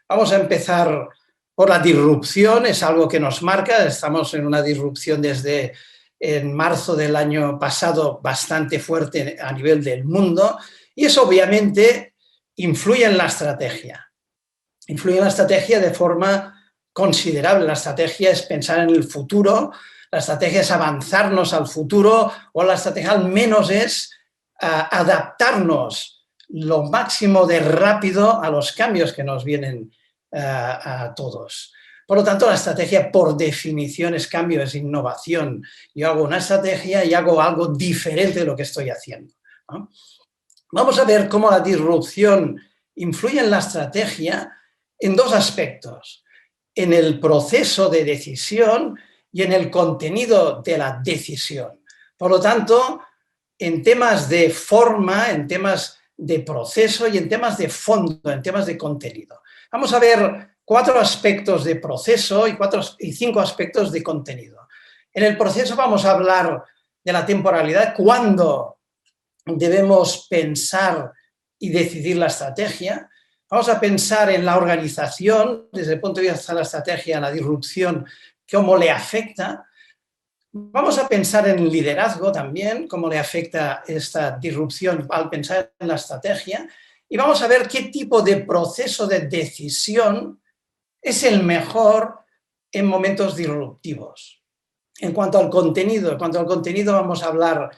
Vamos a empezar por la disrupción, es algo que nos marca, estamos en una disrupción desde en marzo del año pasado bastante fuerte a nivel del mundo y eso obviamente influye en la estrategia. Influye en la estrategia de forma considerable. La estrategia es pensar en el futuro, la estrategia es avanzarnos al futuro o la estrategia al menos es adaptarnos lo máximo de rápido a los cambios que nos vienen a todos. Por lo tanto, la estrategia por definición es cambio, es innovación. Yo hago una estrategia y hago algo diferente de lo que estoy haciendo, ¿no? Vamos a ver cómo la disrupción influye en la estrategia en dos aspectos, en el proceso de decisión y en el contenido de la decisión. Por lo tanto, en temas de forma, en temas de proceso y en temas de fondo, en temas de contenido. Vamos a ver 4 aspectos de proceso y 5 aspectos de contenido. En el proceso vamos a hablar de la temporalidad, cuándo debemos pensar y decidir la estrategia. Vamos a pensar en la organización, desde el punto de vista de la estrategia, la disrupción, cómo le afecta. Vamos a pensar en el liderazgo también, cómo le afecta esta disrupción al pensar en la estrategia. Y vamos a ver qué tipo de proceso de decisión es el mejor en momentos disruptivos. En cuanto al contenido, vamos a hablar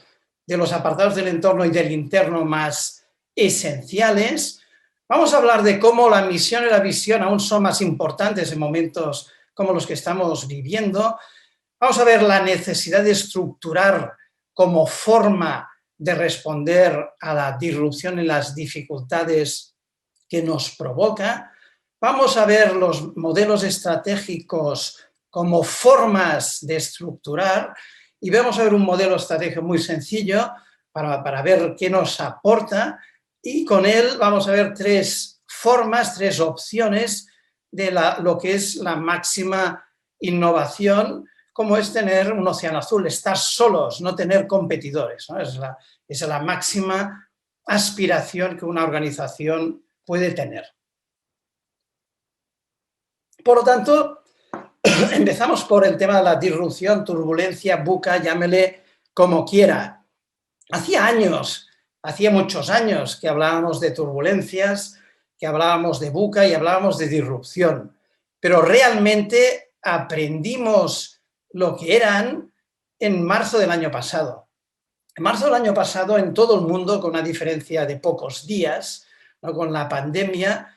de los apartados del entorno y del interno más esenciales. Vamos a hablar de cómo la misión y la visión aún son más importantes en momentos como los que estamos viviendo. Vamos a ver la necesidad de estructurar como forma de responder a la disrupción y las dificultades que nos provoca. Vamos a ver los modelos estratégicos como formas de estructurar y vamos a ver un modelo estratégico muy sencillo para ver qué nos aporta y con él vamos a ver 3 formas, 3 opciones de lo que es la máxima innovación, como es tener un océano azul, estar solos, no tener competidores, ¿no? Es la máxima aspiración que una organización puede tener. Por lo tanto, empezamos por el tema de la disrupción, turbulencia, VUCA, llámele como quiera. Hacía muchos años que hablábamos de turbulencias, que hablábamos de VUCA y hablábamos de disrupción, pero realmente aprendimos lo que eran en marzo del año pasado. En marzo del año pasado, en todo el mundo, con una diferencia de pocos días, ¿no? Con la pandemia,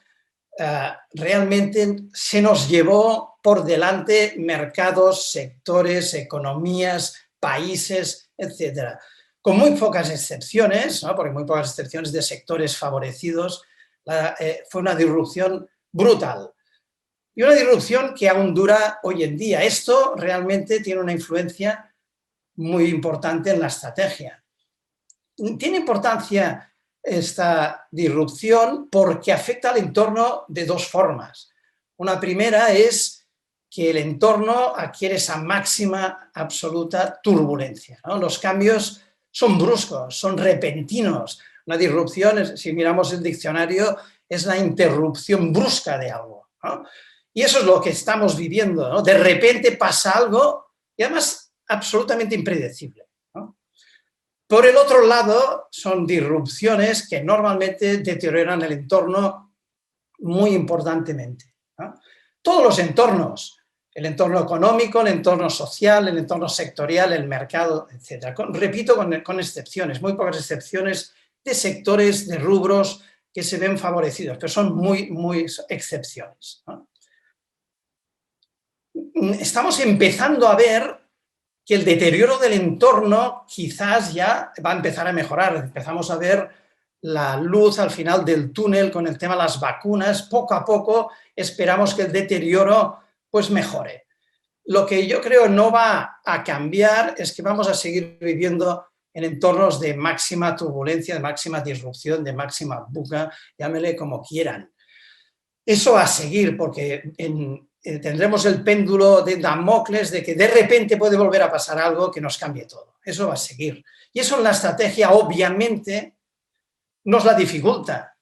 realmente se nos llevó por delante mercados, sectores, economías, países, etcétera. Con muy pocas excepciones, ¿no? Porque muy pocas excepciones de sectores favorecidos, fue una disrupción brutal. Y una disrupción que aún dura hoy en día. Esto realmente tiene una influencia muy importante en la estrategia. Tiene importancia esta disrupción porque afecta al entorno de 2 formas. Una primera es que el entorno adquiere esa máxima absoluta turbulencia, ¿no? Los cambios son bruscos, son repentinos. Una disrupción, si miramos el diccionario, es la interrupción brusca de algo, ¿no? Y eso es lo que estamos viviendo, ¿no? De repente pasa algo y además absolutamente impredecible, ¿no? Por el otro lado, son disrupciones que normalmente deterioran el entorno muy importantemente, ¿no? Todos los entornos, el entorno económico, el entorno social, el entorno sectorial, el mercado, etc. Repito, con excepciones, muy pocas excepciones de sectores, de rubros que se ven favorecidos, pero son muy excepciones, ¿no? Estamos empezando a ver que el deterioro del entorno quizás ya va a empezar a mejorar. Empezamos a ver la luz al final del túnel con el tema de las vacunas. Poco a poco esperamos que el deterioro pues mejore. Lo que yo creo no va a cambiar es que vamos a seguir viviendo en entornos de máxima turbulencia, de máxima disrupción, de máxima VUCA, llámele como quieran. Eso va a seguir porque tendremos el péndulo de Damocles de que de repente puede volver a pasar algo que nos cambie todo. Eso va a seguir. Y eso en la estrategia obviamente nos la dificulta.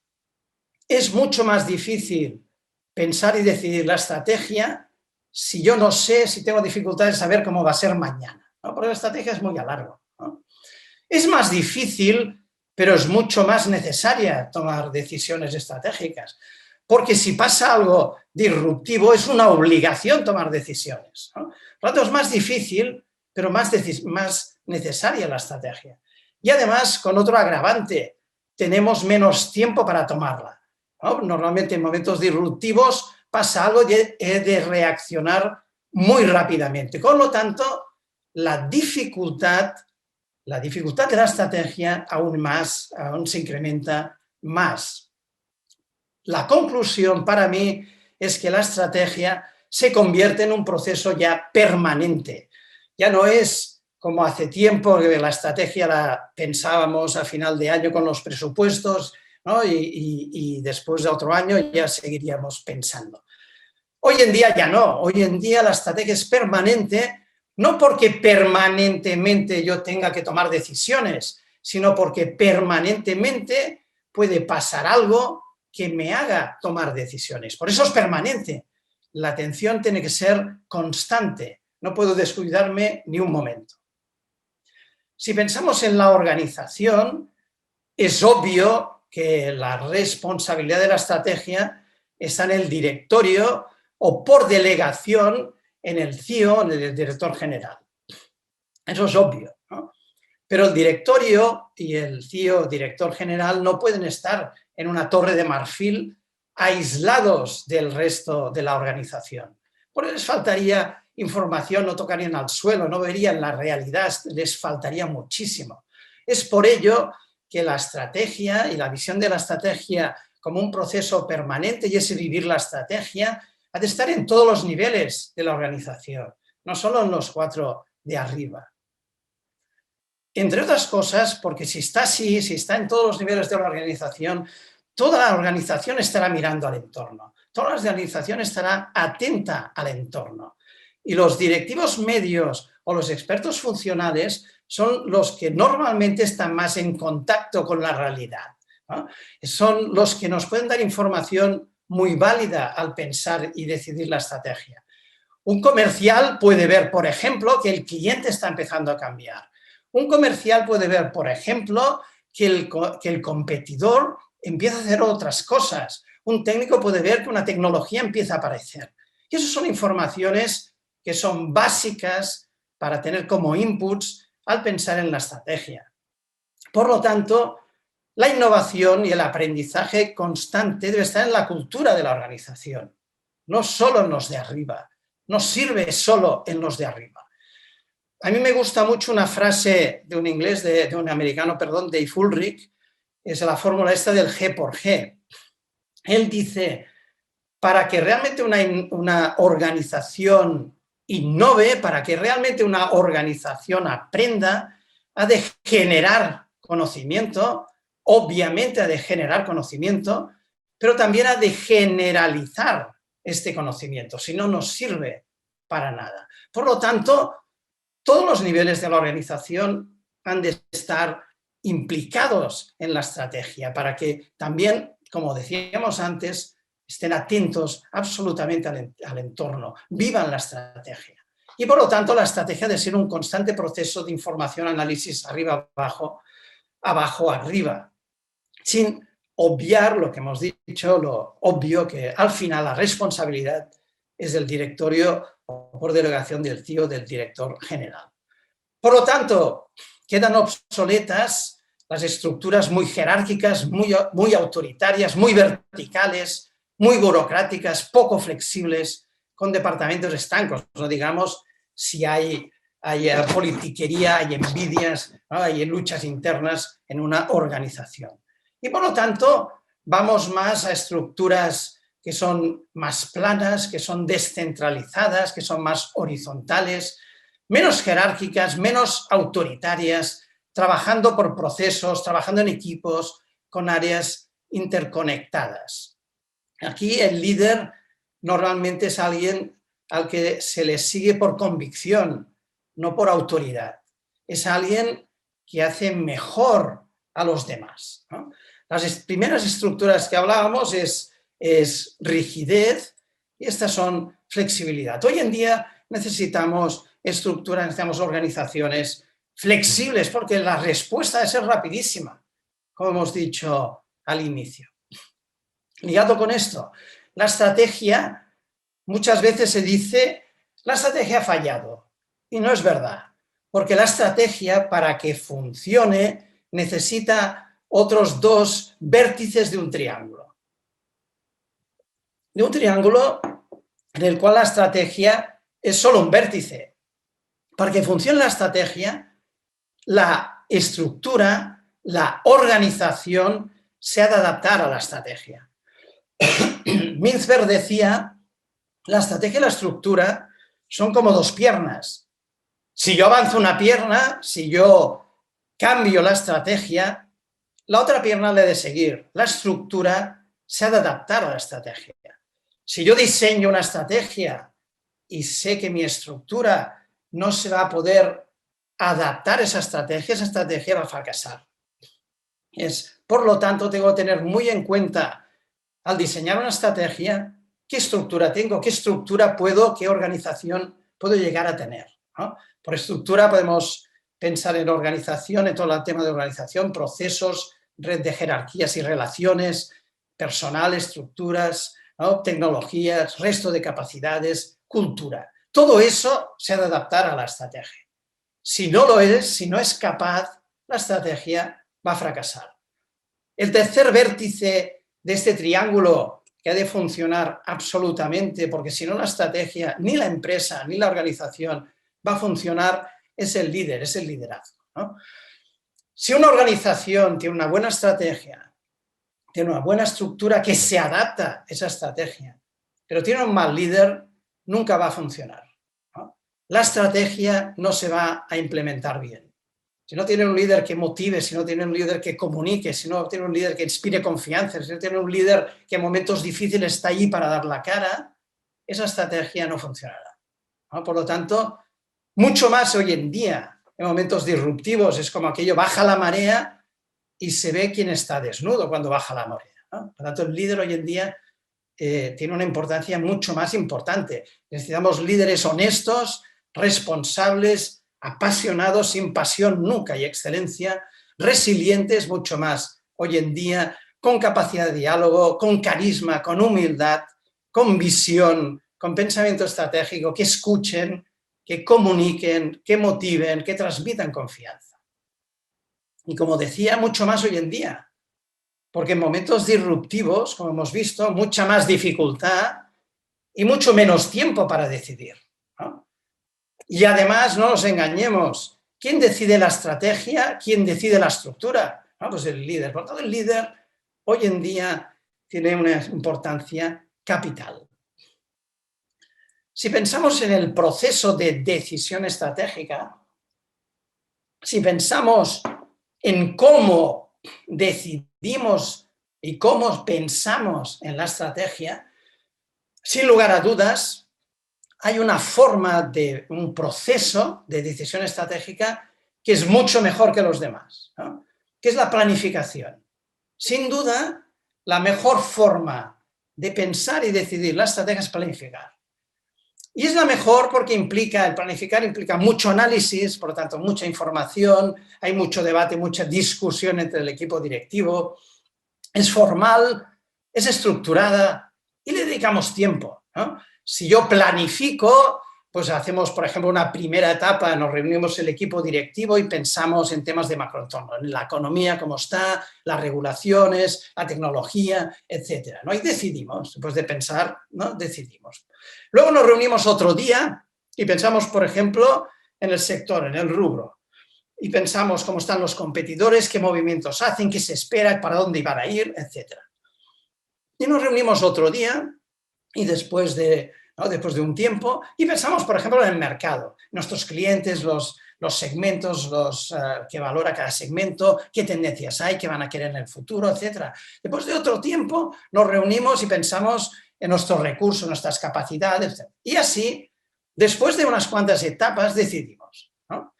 Es mucho más difícil pensar y decidir la estrategia si yo no sé, si tengo dificultades de saber cómo va a ser mañana, ¿no? Porque la estrategia es muy a largo, ¿no? Es más difícil, pero es mucho más necesaria tomar decisiones estratégicas, porque si pasa algo disruptivo es una obligación tomar decisiones, ¿no? Por lo tanto, es más difícil, pero más necesaria la estrategia. Y además, con otro agravante, tenemos menos tiempo para tomarla, ¿no? Normalmente en momentos disruptivos pasa algo y he de reaccionar muy rápidamente. Con lo tanto, la dificultad de la estrategia aún se incrementa más. La conclusión para mí es que la estrategia se convierte en un proceso ya permanente. Ya no es como hace tiempo que la estrategia la pensábamos a final de año con los presupuestos, ¿no? y después de otro año ya seguiríamos pensando. Hoy en día ya no, hoy en día la estrategia es permanente, no porque permanentemente yo tenga que tomar decisiones, sino porque permanentemente puede pasar algo que me haga tomar decisiones. Por eso es permanente. La atención tiene que ser constante, no puedo descuidarme ni un momento. Si pensamos en la organización, es obvio que la responsabilidad de la estrategia está en el directorio o por delegación en el CIO, en el director general. Eso es obvio, ¿no? Pero el directorio y el CIO, director general, no pueden estar en una torre de marfil aislados del resto de la organización. Por eso les faltaría información, no tocarían al suelo, no verían la realidad, les faltaría muchísimo. Es por ello que la estrategia y la visión de la estrategia como un proceso permanente y ese vivir la estrategia ha de estar en todos los niveles de la organización, no solo en los 4 de arriba. Entre otras cosas, porque si está así, si está en todos los niveles de la organización, toda la organización estará mirando al entorno, toda la organización estará atenta al entorno. Y los directivos medios o los expertos funcionales son los que normalmente están más en contacto con la realidad, ¿no? Son los que nos pueden dar información muy válida al pensar y decidir la estrategia. Un comercial puede ver, por ejemplo, que el cliente está empezando a cambiar. Un comercial puede ver, por ejemplo, que el competidor empieza a hacer otras cosas. Un técnico puede ver que una tecnología empieza a aparecer. Y esas son informaciones que son básicas para tener como inputs al pensar en la estrategia. Por lo tanto, la innovación y el aprendizaje constante debe estar en la cultura de la organización, no solo en los de arriba. No sirve solo en los de arriba. A mí me gusta mucho una frase de un inglés, de un americano, perdón, Dave Ulrich, es la fórmula esta del G por G. Él dice, para que realmente una organización innove, para que realmente una organización aprenda, ha de generar conocimiento, obviamente ha de generar conocimiento, pero también ha de generalizar este conocimiento, si no nos sirve para nada. Por lo tanto, todos los niveles de la organización han de estar implicados en la estrategia para que también, como decíamos antes, estén atentos absolutamente al entorno, vivan la estrategia. Y por lo tanto, la estrategia debe ser un constante proceso de información, análisis, arriba, abajo, abajo, arriba, sin obviar lo que hemos dicho, lo obvio que al final la responsabilidad es del directorio o por delegación del CIO, del director general. Por lo tanto, quedan obsoletas las estructuras muy jerárquicas, muy autoritarias, muy verticales, muy burocráticas, poco flexibles, con departamentos estancos. No digamos si hay politiquería, hay envidias, ¿no? Hay luchas internas en una organización. Y por lo tanto, vamos más a estructuras que son más planas, que son descentralizadas, que son más horizontales, menos jerárquicas, menos autoritarias, trabajando por procesos, trabajando en equipos, con áreas interconectadas. Aquí el líder normalmente es alguien al que se le sigue por convicción, no por autoridad. Es alguien que hace mejor a los demás, ¿no? Las primeras estructuras que hablábamos es es rigidez y estas son flexibilidad. Hoy en día necesitamos estructuras, necesitamos organizaciones flexibles porque la respuesta debe ser rapidísima, como hemos dicho al inicio. Ligado con esto, la estrategia, muchas veces se dice, la estrategia ha fallado, y no es verdad, porque la estrategia, para que funcione, necesita otros dos vértices de un triángulo. De un triángulo en el cual la estrategia es solo un vértice. Para que funcione la estrategia, la estructura, la organización se ha de adaptar a la estrategia. Mintzberg decía, la estrategia y la estructura son como dos piernas. Si yo avanzo una pierna, si yo cambio la estrategia, la otra pierna le ha de seguir. La estructura se ha de adaptar a la estrategia. Si yo diseño una estrategia y sé que mi estructura no se va a poder adaptar a esa estrategia va a fracasar. Por lo tanto, tengo que tener muy en cuenta al diseñar una estrategia qué estructura tengo, qué estructura puedo, qué organización puedo llegar a tener, ¿no? Por estructura podemos pensar en organización, en todo el tema de organización, procesos, red de jerarquías y relaciones, personal, estructuras, ¿no? Tecnologías, resto de capacidades, cultura. Todo eso se ha de adaptar a la estrategia. Si no lo es, si no es capaz, la estrategia va a fracasar. El tercer vértice de este triángulo que ha de funcionar absolutamente, porque si no la estrategia, ni la empresa, ni la organización va a funcionar, es el líder, es el liderazgo, ¿no? Si una organización tiene una buena estrategia, tiene una buena estructura que se adapta a esa estrategia, pero tiene un mal líder, nunca va a funcionar, ¿no? La estrategia no se va a implementar bien. Si no tiene un líder que motive, si no tiene un líder que comunique, si no tiene un líder que inspire confianza, si no tiene un líder que en momentos difíciles está allí para dar la cara, esa estrategia no funcionará, ¿no? Por lo tanto, mucho más hoy en día, en momentos disruptivos, es como aquello, baja la marea y se ve quién está desnudo cuando baja la marea, ¿no? Por lo tanto, el líder hoy en día tiene una importancia mucho más importante. Necesitamos líderes honestos, responsables, apasionados, sin pasión nunca y excelencia, resilientes mucho más hoy en día, con capacidad de diálogo, con carisma, con humildad, con visión, con pensamiento estratégico, que escuchen, que comuniquen, que motiven, que transmitan confianza. Y como decía, mucho más hoy en día, porque en momentos disruptivos, como hemos visto, mucha más dificultad y mucho menos tiempo para decidir, ¿no? Y además, no nos engañemos, ¿quién decide la estrategia? ¿Quién decide la estructura? ¿No? Pues el líder. Por lo tanto, el líder hoy en día tiene una importancia capital. Si pensamos en el proceso de decisión estratégica, si pensamos en cómo decidimos y cómo pensamos en la estrategia, sin lugar a dudas, hay una forma de un proceso de decisión estratégica que es mucho mejor que los demás, ¿no? Que es la planificación. Sin duda, la mejor forma de pensar y decidir la estrategia es planificar. Y es la mejor porque el planificar implica mucho análisis, por lo tanto, mucha información, hay mucho debate, mucha discusión entre el equipo directivo, es formal, es estructurada y le dedicamos tiempo, ¿no? Si yo planifico, pues hacemos, por ejemplo, una primera etapa, nos reunimos el equipo directivo y pensamos en temas de macroentorno, en la economía, cómo está, las regulaciones, la tecnología, etcétera, ¿no? Y decidimos, después de pensar, ¿no? Decidimos. Luego nos reunimos otro día y pensamos, por ejemplo, en el sector, en el rubro. Y pensamos cómo están los competidores, qué movimientos hacen, qué se espera, para dónde van a ir, etc. Y nos reunimos otro día y después de un tiempo y pensamos, por ejemplo, en el mercado, nuestros clientes, los segmentos, que valora cada segmento, qué tendencias hay, qué van a querer en el futuro, etc. Después de otro tiempo nos reunimos y pensamos en nuestros recursos, nuestras capacidades, etc. Y así, después de unas cuantas etapas, decidimos, ¿no?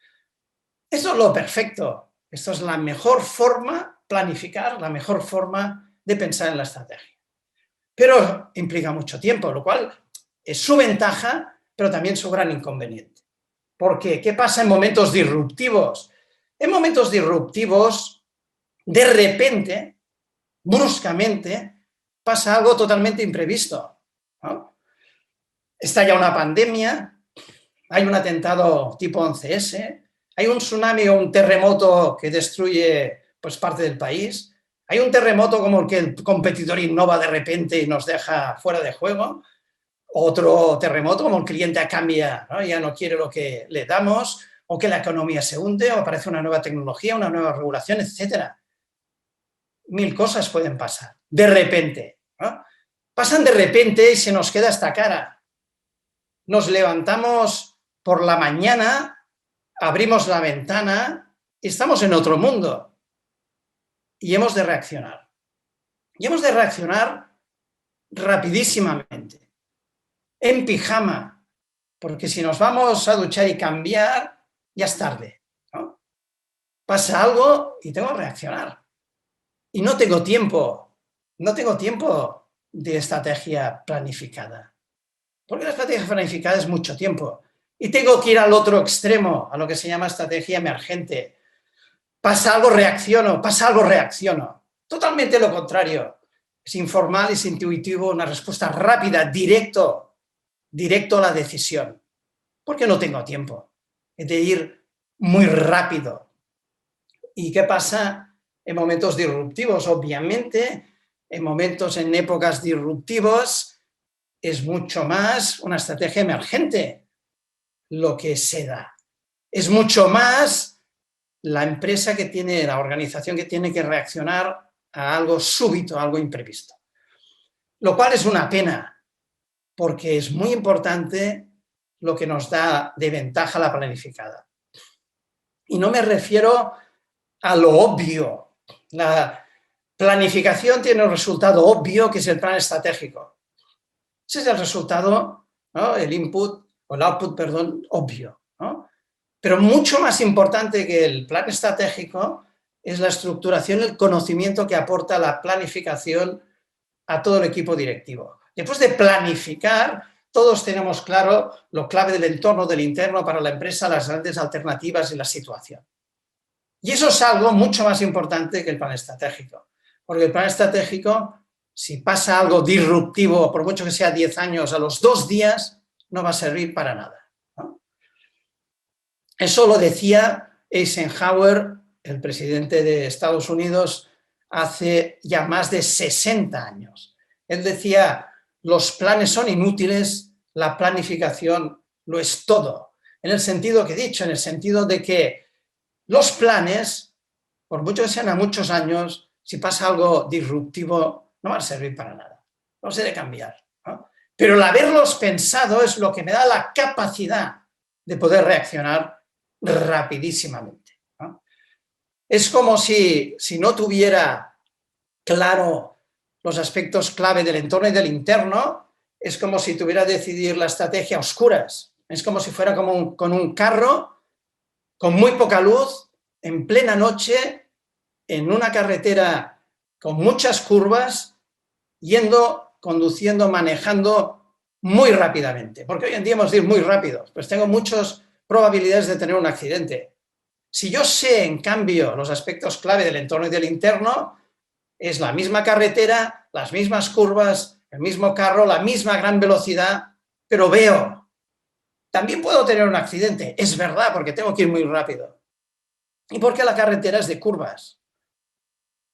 Esto es lo perfecto, esto es la mejor forma, planificar, la mejor forma de pensar en la estrategia. pero implica mucho tiempo, lo cual es su ventaja, pero también su gran inconveniente. ¿Por qué? ¿Qué pasa en momentos disruptivos? En momentos disruptivos, de repente, bruscamente, pasa algo totalmente imprevisto, ¿no? Estalla una pandemia, hay un atentado tipo 11S, hay un tsunami o un terremoto que destruye pues, parte del país, hay un terremoto como el que el competidor innova de repente y nos deja fuera de juego, otro terremoto como el cliente cambia, ¿no? Ya no quiere lo que le damos, o que la economía se hunde, o aparece una nueva tecnología, una nueva regulación, etc. Mil cosas pueden pasar, de repente, ¿no? Pasan de repente y se nos queda esta cara. Nos levantamos por la mañana, abrimos la ventana y estamos en otro mundo. Y hemos de reaccionar. Y hemos de reaccionar rapidísimamente, en pijama, porque si nos vamos a duchar y cambiar, ya es tarde, ¿no? Pasa algo y tengo que reaccionar. Y no tengo tiempo de estrategia planificada. Porque la estrategia planificada es mucho tiempo. Y tengo que ir al otro extremo, a lo que se llama estrategia emergente. Pasa algo, reacciono, pasa algo, reacciono. Totalmente lo contrario. Es informal, es intuitivo, una respuesta rápida, directo a la decisión. Porque no tengo tiempo. He de ir muy rápido. ¿Y qué pasa en momentos disruptivos? Obviamente, en épocas disruptivas, es mucho más una estrategia emergente lo que se da. Es mucho más la empresa que tiene, la organización que tiene que reaccionar a algo súbito, a algo imprevisto. Lo cual es una pena, porque es muy importante lo que nos da de ventaja la planificada. Y no me refiero a lo obvio. La planificación tiene un resultado obvio, que es el plan estratégico. Ese es el resultado, ¿no? El input, o el output, perdón, obvio, ¿no? Pero mucho más importante que el plan estratégico es la estructuración, el conocimiento que aporta la planificación a todo el equipo directivo. Después de planificar, todos tenemos claro lo clave del entorno, del interno para la empresa, las grandes alternativas y la situación. Y eso es algo mucho más importante que el plan estratégico. Porque el plan estratégico, si pasa algo disruptivo, por mucho que sea 10 años, a los 2 días, no va a servir para nada, ¿no? Eso lo decía Eisenhower, el presidente de Estados Unidos, hace ya más de 60 años. Él decía, los planes son inútiles, la planificación lo es todo. En el sentido que he dicho, en el sentido de que los planes, por mucho que sean a muchos años, si pasa algo disruptivo, no van a servir para nada. No se debe cambiar, ¿no? Pero el haberlos pensado es lo que me da la capacidad de poder reaccionar rapidísimamente, ¿no? Es como si no tuviera claro los aspectos clave del entorno y del interno, es como si tuviera que decidir la estrategia a oscuras. Es como si fuera con un carro con muy poca luz, en plena noche, en una carretera con muchas curvas, conduciendo, manejando muy rápidamente. Porque hoy en día hemos de ir muy rápido, pues tengo muchas probabilidades de tener un accidente. Si yo sé, en cambio, los aspectos clave del entorno y del interno, es la misma carretera, las mismas curvas, el mismo carro, la misma gran velocidad, pero veo. También puedo tener un accidente, es verdad, porque tengo que ir muy rápido. Y porque la carretera es de curvas.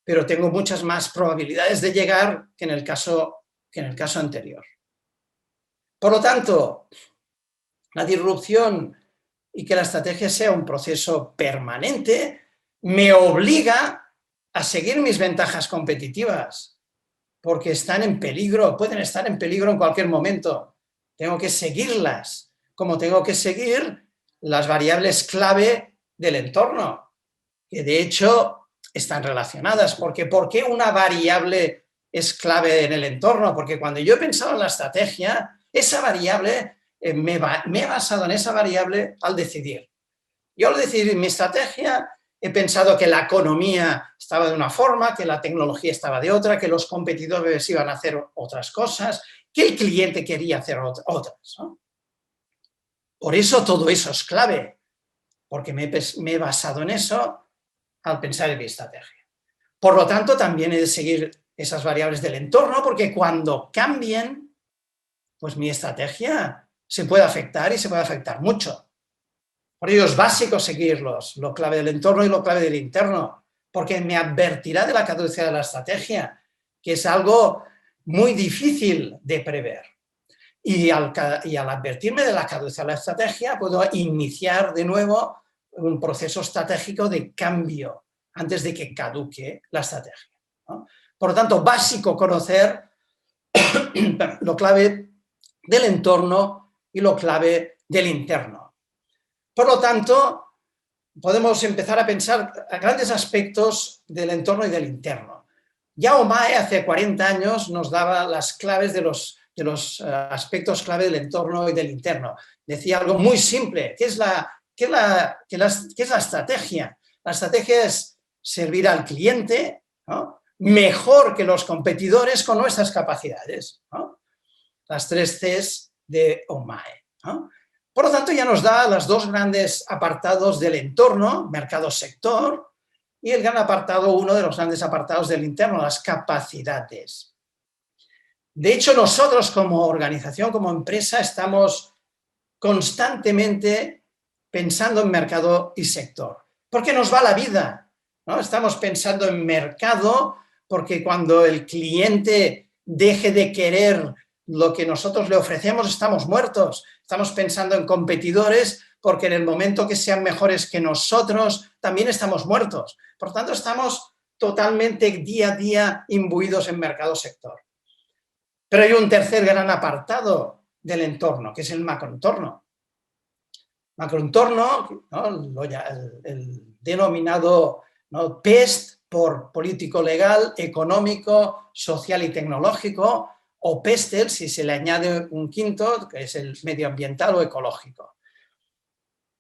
Pero tengo muchas más probabilidades de llegar que en el caso anterior. Por lo tanto, la disrupción y que la estrategia sea un proceso permanente me obliga a seguir mis ventajas competitivas, porque están en peligro, pueden estar en peligro en cualquier momento. Tengo que seguirlas, como tengo que seguir las variables clave del entorno, que de hecho están relacionadas. Porque ¿por qué una variable es clave en el entorno? Porque cuando yo he pensado en la estrategia, esa variable, me he basado en esa variable al decidir. Yo al decidir mi estrategia he pensado que la economía estaba de una forma, que la tecnología estaba de otra, que los competidores iban a hacer otras cosas, que el cliente quería hacer otras, ¿no? Por eso todo eso es clave, porque me he basado en eso al pensar en mi estrategia. Por lo tanto, también he de seguir esas variables del entorno, porque cuando cambien, pues mi estrategia se puede afectar y se puede afectar mucho. Por ello es básico seguirlos, lo clave del entorno y lo clave del interno, porque me advertirá de la caducidad de la estrategia, que es algo muy difícil de prever. Y al advertirme de la caducidad de la estrategia, puedo iniciar de nuevo un proceso estratégico de cambio antes de que caduque la estrategia, ¿no? Por lo tanto, básico conocer lo clave del entorno y lo clave del interno. Por lo tanto, podemos empezar a pensar a grandes aspectos del entorno y del interno. Yao Mae hace 40 años nos daba las claves de los aspectos clave del entorno y del interno. Decía algo muy simple, ¿qué es la estrategia? La estrategia es servir al cliente, ¿no?, mejor que los competidores con nuestras capacidades, ¿no? Las 3 Cs de O'Mahony, ¿no? Por lo tanto, ya nos da los dos grandes apartados del entorno, mercado-sector, y el gran apartado, uno de los grandes apartados del interno, las capacidades. De hecho, nosotros como organización, como empresa, estamos constantemente pensando en mercado y sector, porque nos va la vida, ¿no? Estamos pensando en mercado porque cuando el cliente deje de querer lo que nosotros le ofrecemos, estamos muertos. Estamos pensando en competidores porque en el momento que sean mejores que nosotros, también estamos muertos. Por tanto, estamos totalmente día a día imbuidos en mercado-sector. Pero hay un tercer gran apartado del entorno, que es el macroentorno. Macroentorno, ¿no?, el denominado, ¿no?, PEST por político, legal, económico, social y tecnológico, o PESTEL si se le añade un quinto, que es el medioambiental o ecológico.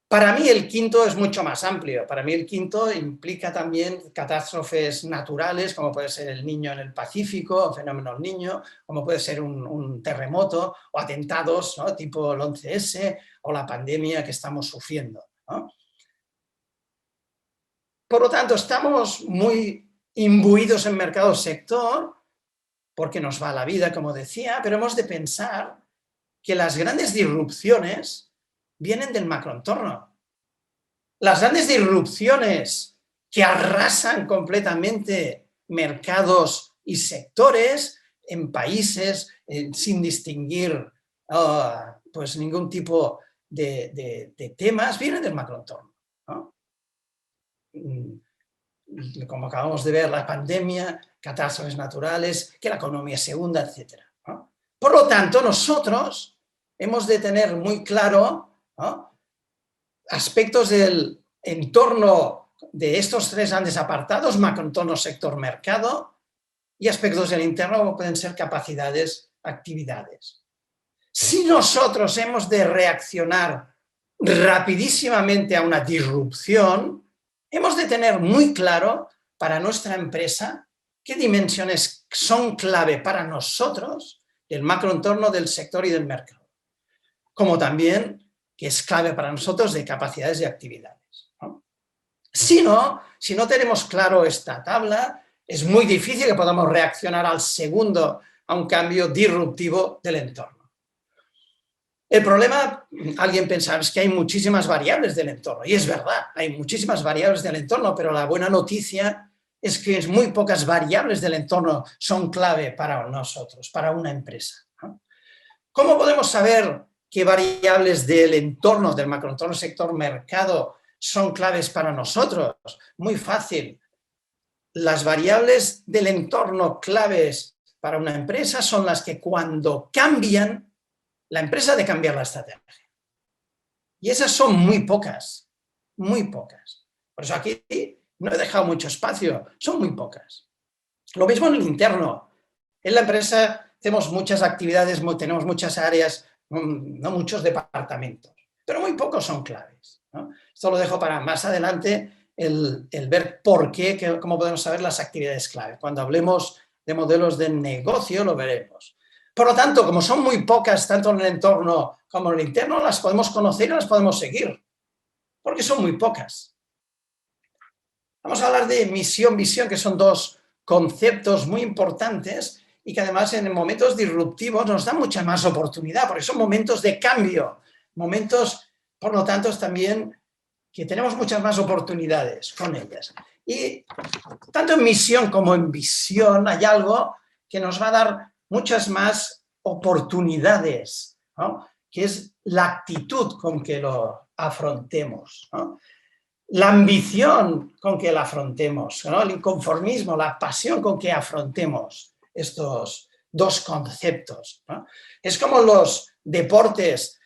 Para mí el quinto es mucho más amplio. Para mí el quinto implica también catástrofes naturales, como puede ser el Niño en el Pacífico, el fenómeno del Niño, como puede ser un terremoto o atentados, ¿no?, tipo el 11S o la pandemia que estamos sufriendo, ¿no? Por lo tanto, estamos muy imbuidos en mercado sector porque nos va la vida, como decía, pero hemos de pensar que las grandes disrupciones vienen del macroentorno. Las grandes disrupciones que arrasan completamente mercados y sectores en países sin distinguir pues ningún tipo de temas, vienen del macroentorno, ¿no? Como acabamos de ver, la pandemia, catástrofes naturales, que la economía se hunda, etc., ¿no? Por lo tanto, nosotros hemos de tener muy claro, ¿no?, aspectos del entorno de estos 3 grandes apartados, macroentorno, sector, mercado, y aspectos del interno como pueden ser capacidades, actividades. Si nosotros hemos de reaccionar rapidísimamente a una disrupción, hemos de tener muy claro para nuestra empresa qué dimensiones son clave para nosotros del macroentorno, del sector y del mercado, como también que es clave para nosotros de capacidades y actividades, ¿no? Si no tenemos claro esta tabla, es muy difícil que podamos reaccionar al segundo a un cambio disruptivo del entorno. El problema, alguien pensaba, es que hay muchísimas variables del entorno, y es verdad, hay muchísimas variables del entorno, pero la buena noticia es que muy pocas variables del entorno son clave para nosotros, para una empresa, ¿no? ¿Cómo podemos saber qué variables del entorno, del macroentorno, sector, mercado, son claves para nosotros? Muy fácil. Las variables del entorno claves para una empresa son las que cuando cambian, la empresa ha de cambiar la estrategia. Y esas son muy pocas, muy pocas. Por eso aquí no he dejado mucho espacio, son muy pocas. Lo mismo en el interno. En la empresa tenemos muchas actividades, tenemos muchas áreas, no muchos departamentos, pero muy pocos son claves, ¿no? Esto lo dejo para más adelante el ver por qué, cómo podemos saber las actividades clave. Cuando hablemos de modelos de negocio lo veremos. Por lo tanto, como son muy pocas, tanto en el entorno como en el interno, las podemos conocer y las podemos seguir, porque son muy pocas. Vamos a hablar de misión, visión, que son dos conceptos muy importantes y que además en momentos disruptivos nos dan mucha más oportunidad, porque son momentos de cambio, momentos, por lo tanto, también que tenemos muchas más oportunidades con ellas. Y tanto en misión como en visión hay algo que nos va a dar muchas más oportunidades, ¿no? Que es la actitud con que lo afrontemos, ¿no? La ambición con que la afrontemos, ¿no? El inconformismo, la pasión con que afrontemos estos dos conceptos, ¿no? Es como los deportes,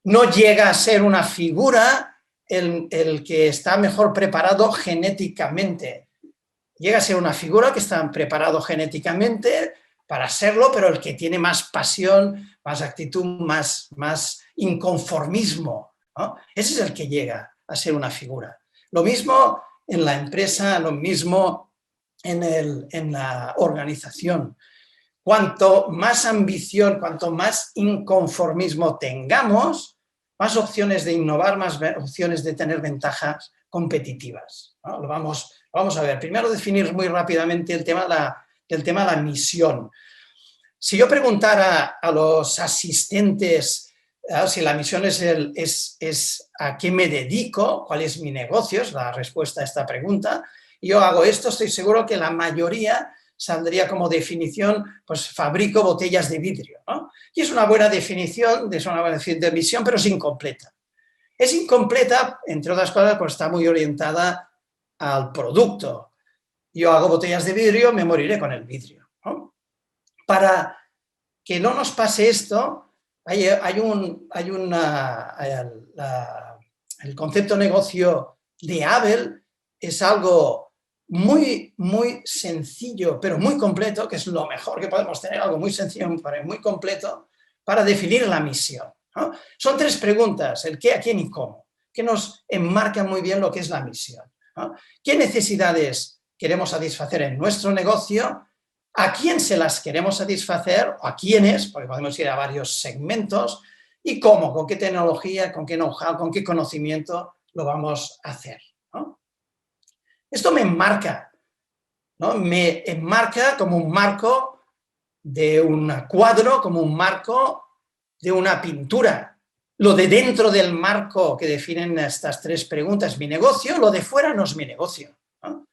no llega a ser una figura el que está mejor preparado genéticamente. Llega a ser una figura que está preparado genéticamente para serlo, pero el que tiene más pasión, más actitud, más inconformismo, ¿no? Ese es el que llega a ser una figura. Lo mismo en la empresa, lo mismo en la organización. Cuanto más ambición, cuanto más inconformismo tengamos, más opciones de innovar, más opciones de tener ventajas competitivas, ¿no? Lo vamos a ver. Primero definir muy rápidamente el tema de la misión. Si yo preguntara a los asistentes si la misión es a qué me dedico, cuál es mi negocio, es la respuesta a esta pregunta, y yo hago esto, estoy seguro que la mayoría saldría como definición, pues fabrico botellas de vidrio, ¿no? Y es una buena definición, es una buena definición de misión, pero es incompleta. Es incompleta, entre otras cosas, pues está muy orientada al producto. Yo hago botellas de vidrio, me moriré con el vidrio, ¿no? Para que no nos pase esto, el concepto negocio de Abel es algo muy, muy sencillo, pero muy completo, que es lo mejor que podemos tener, algo muy sencillo, pero muy completo, para definir la misión, ¿no? Son tres preguntas, el qué, a quién y cómo, que nos enmarcan muy bien lo que es la misión, ¿no? ¿Qué necesidades queremos satisfacer en nuestro negocio? ¿A quién se las queremos satisfacer? ¿O a quiénes? Porque podemos ir a varios segmentos. ¿Y cómo? ¿Con qué tecnología? ¿Con qué know-how? ¿Con qué conocimiento lo vamos a hacer? ¿No? Esto me enmarca, ¿no? Me enmarca como un marco de un cuadro, como un marco de una pintura. Lo de dentro del marco que definen estas tres preguntas es mi negocio, lo de fuera no es mi negocio, ¿no?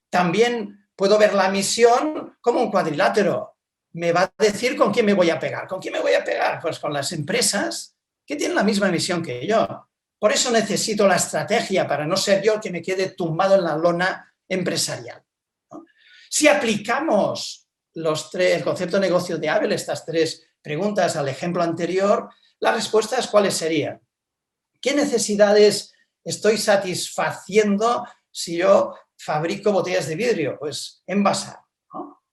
También puedo ver la misión como un cuadrilátero. Me va a decir con quién me voy a pegar. ¿Con quién me voy a pegar? Pues con las empresas que tienen la misma misión que yo. Por eso necesito la estrategia, para no ser yo el que me quede tumbado en la lona empresarial, ¿no? Si aplicamos el concepto de negocio de Abel, estas tres preguntas al ejemplo anterior, las respuestas ¿cuáles serían? ¿Qué necesidades estoy satisfaciendo si yo fabrico botellas de vidrio? Pues envasar, ¿no?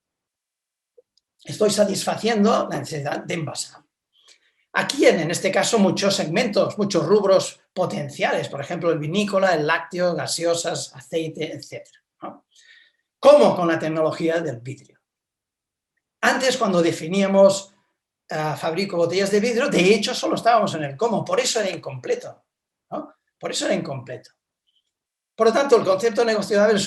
Estoy satisfaciendo la necesidad de envasar. Aquí en este caso muchos segmentos, muchos rubros potenciales, por ejemplo el vinícola, el lácteo, gaseosas, aceite, etc., ¿no? ¿Cómo? Con la tecnología del vidrio. Antes, cuando definíamos fabrico botellas de vidrio, de hecho solo estábamos en el cómo, por eso era incompleto, ¿no? Por eso era incompleto. Por lo tanto, el concepto de negocio de Abel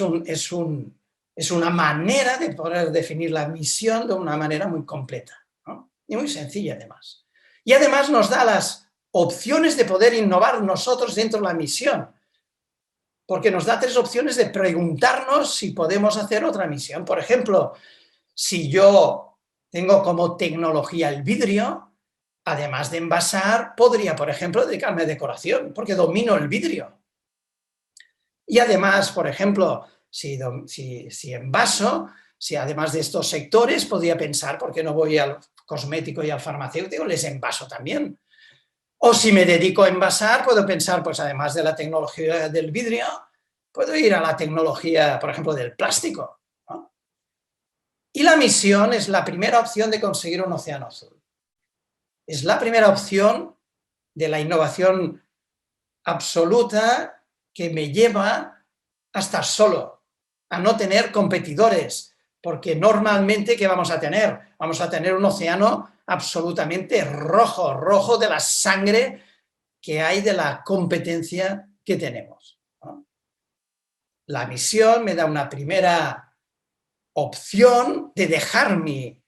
es una manera de poder definir la misión de una manera muy completa, ¿no? Y muy sencilla además. Y además nos da las opciones de poder innovar nosotros dentro de la misión, porque nos da tres opciones de preguntarnos si podemos hacer otra misión. Por ejemplo, si yo tengo como tecnología el vidrio, además de envasar, podría, por ejemplo, dedicarme a decoración, porque domino el vidrio. Y además, por ejemplo, si envaso, si además de estos sectores, podría pensar, ¿por qué no voy al cosmético y al farmacéutico? Les envaso también. O si me dedico a envasar, puedo pensar, pues además de la tecnología del vidrio, puedo ir a la tecnología, por ejemplo, del plástico, ¿no? Y la misión es la primera opción de conseguir un océano azul. Es la primera opción de la innovación absoluta que me lleva a estar solo, a no tener competidores, porque normalmente, ¿qué vamos a tener? Vamos a tener un océano absolutamente rojo, rojo de la sangre que hay de la competencia que tenemos, ¿no? La misión me da una primera opción de dejar mi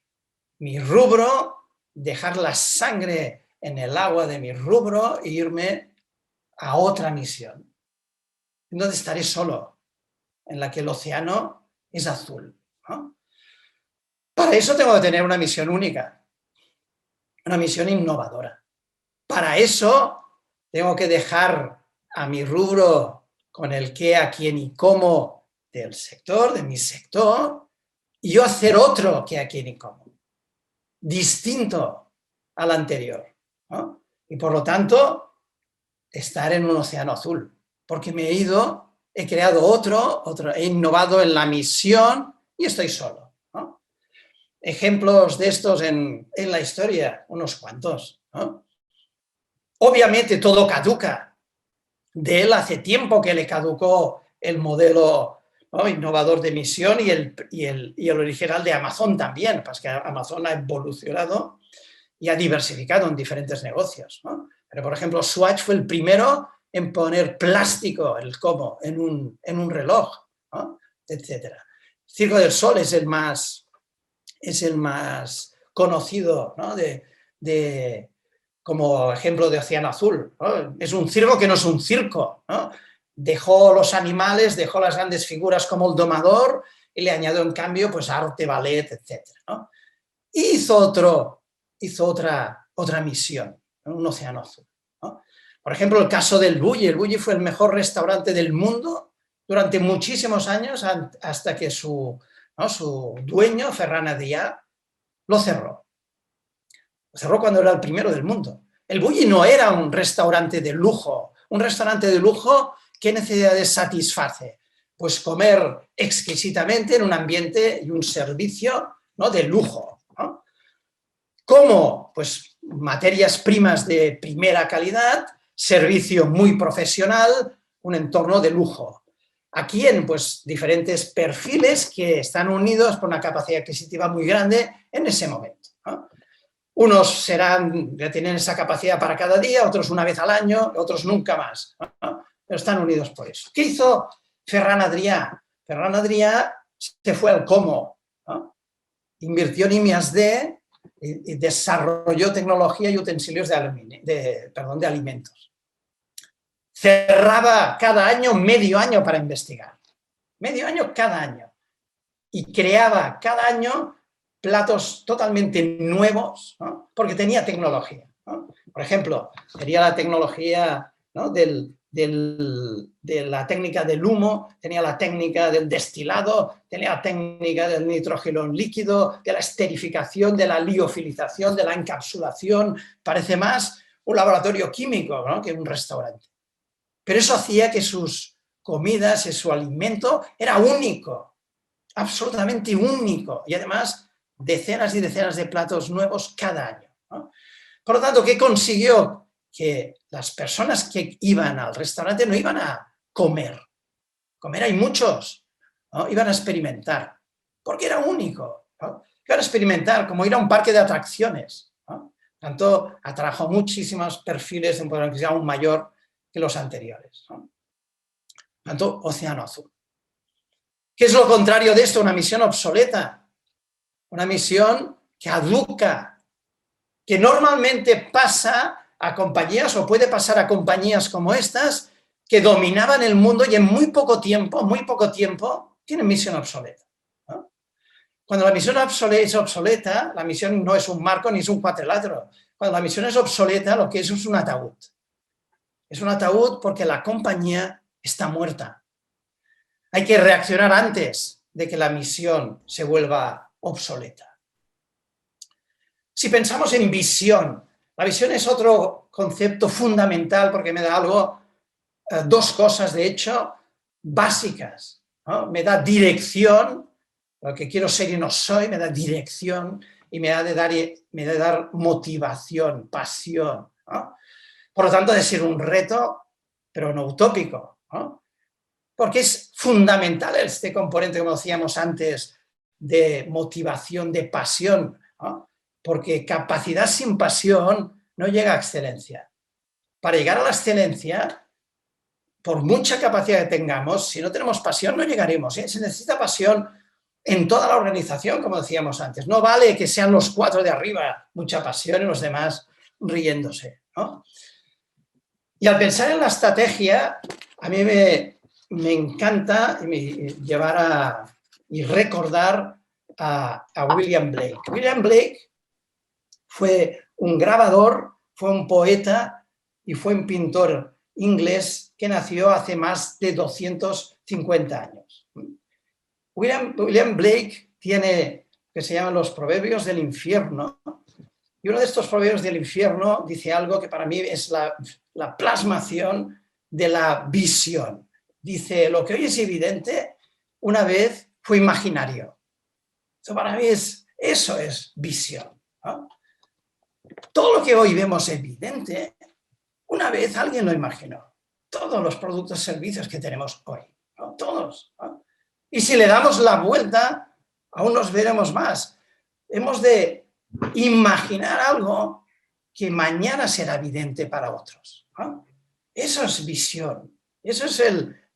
rubro, dejar la sangre en el agua de mi rubro e irme a otra misión, donde estaré solo, en la que el océano es azul, ¿no? Para eso tengo que tener una misión única, una misión innovadora. Para eso tengo que dejar a mi rubro con el qué, a quién y cómo del sector, de mi sector, y yo hacer otro qué, a quién y cómo, distinto al anterior, ¿no? Y por lo tanto, estar en un océano azul, porque me he ido, he creado otro, he innovado en la misión y estoy solo, ¿no? Ejemplos de estos en la historia, unos cuantos, ¿no? Obviamente todo caduca. De él hace tiempo que le caducó el modelo, ¿no?, innovador de misión y el original de Amazon también, pues que Amazon ha evolucionado y ha diversificado en diferentes negocios, ¿no? Pero, por ejemplo, Swatch fue el primero en poner plástico, el cómo, en un reloj, ¿no?, etcétera. Circo del Sol es el más conocido, ¿no?, como ejemplo de océano azul, ¿no? Es un circo que no es un circo, ¿no? Dejó los animales, dejó las grandes figuras como el domador y le añadió en cambio pues arte, ballet, etcétera, ¿no? Y hizo otra misión, ¿no?, un océano azul, ¿no? Por ejemplo, el caso del Bulli. El Bulli fue el mejor restaurante del mundo durante muchísimos años hasta que su dueño, Ferran Adrià, lo cerró. Lo cerró cuando era el primero del mundo. El Bulli no era un restaurante de lujo. Un restaurante de lujo, ¿qué necesidades satisface? Pues comer exquisitamente en un ambiente y un servicio, ¿no?, de lujo, ¿no? ¿Cómo? Pues materias primas de primera calidad, servicio muy profesional, un entorno de lujo. ¿A quién? Pues diferentes perfiles que están unidos por una capacidad adquisitiva muy grande en ese momento, ¿no? Unos tienen esa capacidad para cada día, otros una vez al año, otros nunca más, ¿no? Pero están unidos por eso. ¿Qué hizo Ferran Adrià? Ferran Adrià se fue al cómo, ¿no? Invirtió en I+D y desarrolló tecnología y utensilios de alimentos. Cerraba cada año medio año para investigar. Medio año cada año. Y creaba cada año platos totalmente nuevos, ¿no?, porque tenía tecnología, ¿no? Por ejemplo, tenía la tecnología, ¿no?, de la técnica del humo, tenía la técnica del destilado, tenía la técnica del nitrógeno líquido, de la esterificación, de la liofilización, de la encapsulación. Parece más un laboratorio químico, ¿no?, que un restaurante. Pero eso hacía que sus comidas y su alimento era único, absolutamente único, y además decenas y decenas de platos nuevos cada año, ¿no? Por lo tanto, ¿qué consiguió? Que las personas que iban al restaurante no iban a comer. Comer hay muchos, ¿no? Iban a experimentar, porque era único, ¿no? Iban a experimentar, como ir a un parque de atracciones, ¿no? Tanto atrajo muchísimos perfiles de un poder adquisitivo aún mayor que los anteriores, ¿no? Tanto océano azul. ¿Qué es lo contrario de esto? Una misión obsoleta. Una misión caduca, que normalmente pasa a compañías, o puede pasar a compañías como estas, que dominaban el mundo y en muy poco tiempo, tienen misión obsoleta, ¿no? Cuando la misión es obsoleta, la misión no es un marco ni es un cuadrilátero. Cuando la misión es obsoleta, lo que es un ataúd. Es un ataúd porque la compañía está muerta. Hay que reaccionar antes de que la misión se vuelva obsoleta. Si pensamos en visión, la visión es otro concepto fundamental porque me da dos cosas, de hecho, básicas, ¿no? Me da dirección, lo que quiero ser y no soy, me da dirección y me da de dar motivación, pasión, ¿no? Por lo tanto, ha de ser un reto, pero no utópico, ¿no? porque es fundamental este componente, como decíamos antes, de motivación, de pasión, ¿no? Porque capacidad sin pasión no llega a excelencia. Para llegar a la excelencia, por mucha capacidad que tengamos, si no tenemos pasión no llegaremos, ¿eh? Se necesita pasión en toda la organización, como decíamos antes. No vale que sean los 4 de arriba, mucha pasión, y los demás riéndose, ¿no? Y al pensar en la estrategia, a mí me encanta llevar y recordar a William Blake. William Blake fue un grabador, fue un poeta y fue un pintor inglés que nació hace más de 250 años. William Blake tiene que se llaman los proverbios del infierno, y uno de estos proverbios del infierno dice algo que para mí es la plasmación de la visión. Dice, lo que hoy es evidente, una vez fue imaginario. Eso para mí eso es visión, ¿no? Todo lo que hoy vemos evidente, una vez alguien lo imaginó. Todos los productos y servicios que tenemos hoy, ¿no? Todos, ¿no? Y si le damos la vuelta, aún nos veremos más. Hemos de imaginar algo que mañana será evidente para otros, ¿no? Eso es visión. Eso es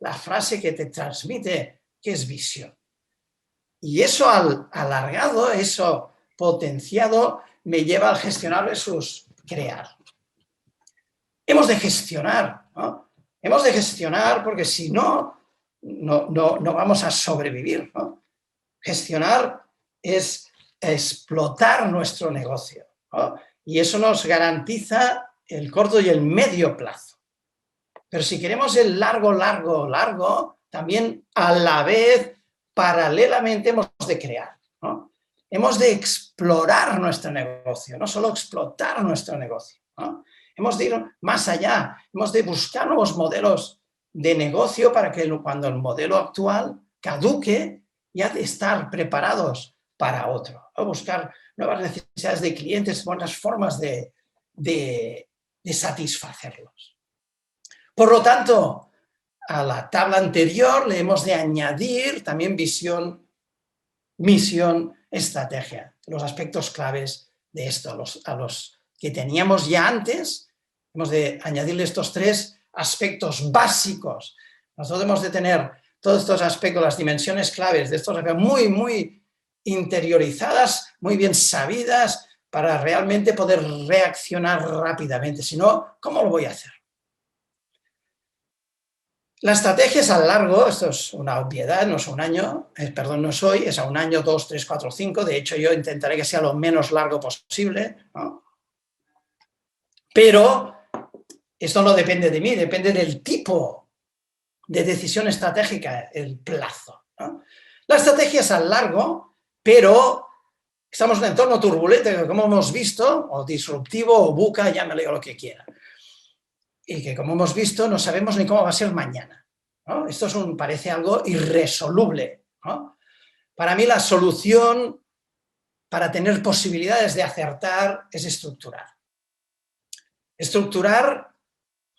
la frase que te transmite que es visión. Y eso alargado, eso potenciado, me lleva al gestionar versus crear. Hemos de gestionar, ¿no? Hemos de gestionar porque si no vamos a sobrevivir, ¿no? Gestionar es explotar nuestro negocio, ¿no? Y eso nos garantiza el corto y el medio plazo. Pero si queremos el largo, también a la vez, paralelamente, hemos de crear, ¿no? Hemos de explorar nuestro negocio, no solo explotar nuestro negocio, ¿no? Hemos de ir más allá, hemos de buscar nuevos modelos de negocio para que cuando el modelo actual caduque, ya de estar preparados para otro, ¿no? Buscar nuevas necesidades de clientes, buenas formas de satisfacerlos. Por lo tanto, a la tabla anterior le hemos de añadir también visión, misión, estrategia, los aspectos claves de esto, a los que teníamos ya antes, hemos de añadirle estos 3 aspectos básicos. Nosotros hemos de tener todos estos aspectos, las dimensiones claves de estos aspectos muy interiorizadas, muy bien sabidas, para realmente poder reaccionar rápidamente. Si no, ¿cómo lo voy a hacer? La estrategia es a largo, esto es una obviedad, no es un año, no es hoy, es a 1 año, 2, 3, 4, 5, de hecho yo intentaré que sea lo menos largo posible, ¿no? Pero esto no depende de mí, depende del tipo de decisión estratégica, el plazo, ¿no? La estrategia es a largo, pero estamos en un entorno turbulento, como hemos visto, o disruptivo, o buca, llámale lo que quiera. Y que, como hemos visto, no sabemos ni cómo va a ser mañana, ¿no? Esto parece algo irresoluble, ¿no? Para mí la solución para tener posibilidades de acertar es estructurar. Estructurar,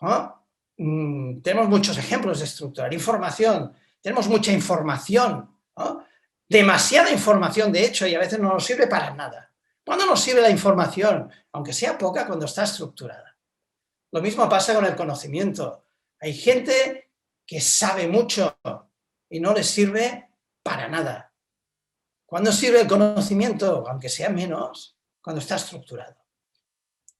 ¿no? Tenemos muchos ejemplos de estructurar. Información, tenemos mucha información, ¿no? Demasiada información, de hecho, y a veces no nos sirve para nada. ¿Cuándo nos sirve la información? Aunque sea poca, cuando está estructurada. Lo mismo pasa con el conocimiento. Hay gente que sabe mucho y no les sirve para nada. ¿Cuándo sirve el conocimiento? Aunque sea menos, cuando está estructurado.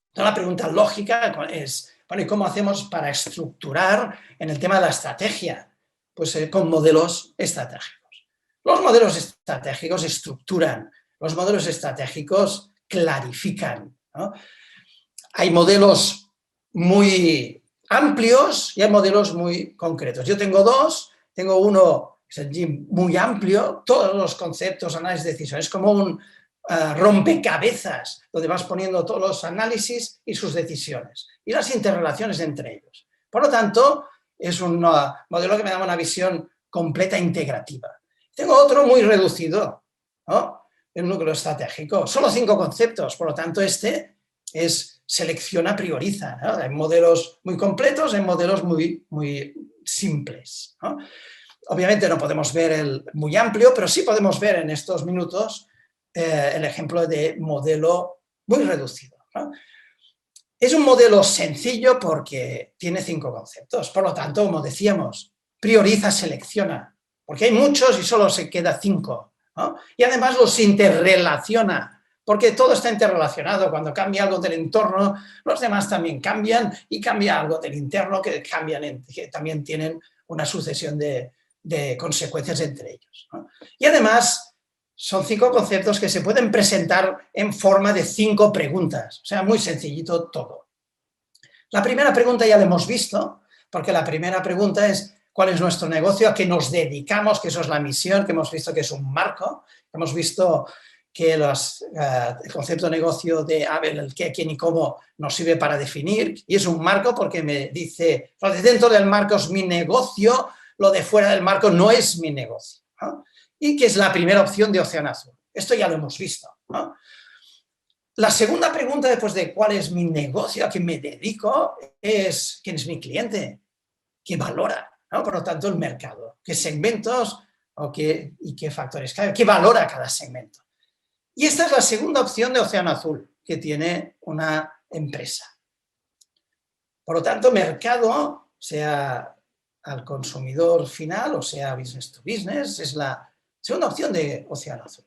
Entonces la pregunta lógica es, bueno, ¿y cómo hacemos para estructurar en el tema de la estrategia? Pues con modelos estratégicos. Los modelos estratégicos estructuran, los modelos estratégicos clarifican, ¿no? Hay modelos muy amplios y hay modelos muy concretos. Yo tengo 2, tengo uno muy amplio, todos los conceptos, análisis de decisiones, es como un rompecabezas, donde vas poniendo todos los análisis y sus decisiones y las interrelaciones entre ellos. Por lo tanto, es un modelo que me da una visión completa e integrativa. Tengo otro muy reducido, ¿no? El núcleo estratégico, solo 5 conceptos, por lo tanto este es selecciona, prioriza, ¿no? Hay modelos muy completos, hay modelos muy simples, ¿no? Obviamente no podemos ver muy amplio, pero sí podemos ver en estos minutos el ejemplo de modelo muy reducido, ¿no? Es un modelo sencillo porque tiene 5 conceptos. Por lo tanto, como decíamos, prioriza, selecciona, porque hay muchos y solo se queda 5, ¿no? Y además los interrelaciona, porque todo está interrelacionado. Cuando cambia algo del entorno, los demás también cambian, y cambia algo del interno que también tienen una sucesión de consecuencias entre ellos, ¿no? Y además son 5 conceptos que se pueden presentar en forma de 5 preguntas, o sea, muy sencillito todo. La primera pregunta ya la hemos visto, porque la primera pregunta es ¿cuál es nuestro negocio? ¿A qué nos dedicamos? Que eso es la misión, que hemos visto que es un marco, hemos visto que el concepto de negocio de Abel, el qué, quién y cómo, nos sirve para definir, y es un marco porque me dice, lo de dentro del marco es mi negocio, lo de fuera del marco no es mi negocio, ¿no? Y que es la primera opción de Océano Azul. Esto ya lo hemos visto, ¿no? La segunda pregunta, después de cuál es mi negocio, a qué me dedico, es quién es mi cliente, qué valora, ¿no? Por lo tanto, el mercado, qué segmentos y qué factores clave, qué valora cada segmento. Y esta es la segunda opción de Océano Azul que tiene una empresa. Por lo tanto, mercado, sea al consumidor final o sea business to business, es la segunda opción de Océano Azul.